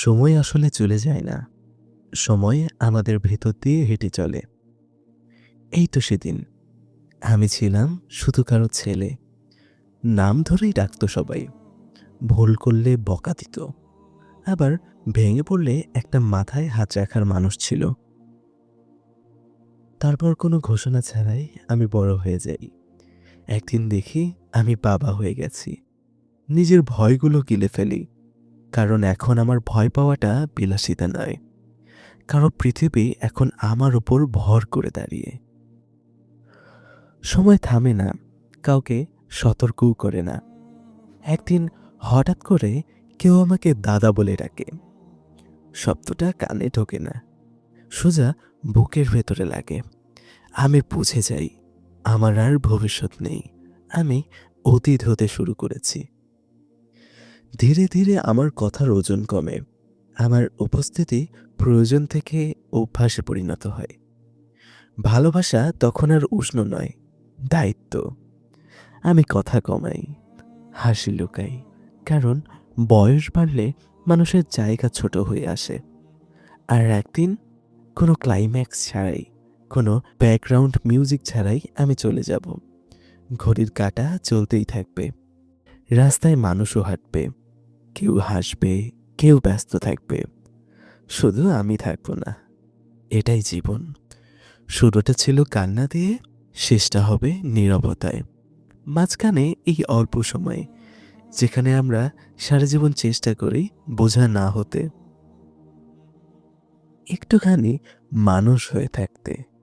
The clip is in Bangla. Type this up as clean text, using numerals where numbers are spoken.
সময় আসলে চলে যায় না। সময় আমাদের ভেতর দিয়ে হেঁটে চলে। এই তো সেদিন আমি ছিলাম শুধু কারো ছেলে। নাম ধরেই ডাকতো সবাই। ভুল করলে বকা দিত। আবার ভেঙে পড়লে একটা মাথায় হাত রাখার মানুষ ছিল। তারপর কোনো ঘোষণা ছাড়াই আমি বড় হয়ে যাই। একদিন দেখি আমি বাবা হয়ে গেছি। নিজের ভয়গুলো গিলে ফেলি। কারণ এখন আমার ভয় পাওয়াটা বিলাসিতা নয়। কারণ পৃথিবী এখন আমার উপর ভর করে দাঁড়িয়ে। সময় থামে না, কাউকে সতর্কও করে না। একদিন হঠাৎ করে কেউ আমাকে দাদা বলে ডাকে। শব্দটা কানে ঢোকে না, সোজা বুকের ভেতরে লাগে। আমি বুঝে যাই আমার আর ভবিষ্যৎ নেই। আমি অতীত হতে শুরু করেছি। ধীরে ধীরে আমার কথার ওজন কমে। আমার উপস্থিতি প্রয়োজন থেকে অভ্যাসে পরিণত হয়। ভালোবাসা তখন আর উষ্ণ নয়, দায়িত্ব। আমি কথা কমাই, হাসি লুকাই, কারণ বয়স বাড়লে মানুষের জায়গা ছোট হয়ে আসে। আর একদিন কোনো ক্লাইম্যাক্স ছাড়াই, কোনো ব্যাকগ্রাউন্ড মিউজিক ছাড়াই আমি চলে যাব। ঘড়ির কাঁটা চলতেই থাকবে, রাস্তায় মানুষও হাঁটবে, কেউ হাসবে, কেউ ব্যস্ত থাকবে, শুধু আমি থাকবো না। এটাই জীবন। শুরুটা ছিল কান্না দিয়ে, শেষটা হবে নীরবতায়। মাঝখানে এই অল্প সময় যেখানে আমরা সারা জীবন চেষ্টা করি বোঝা না হতে, একটুখানি মানুষ হয়ে থাকতে।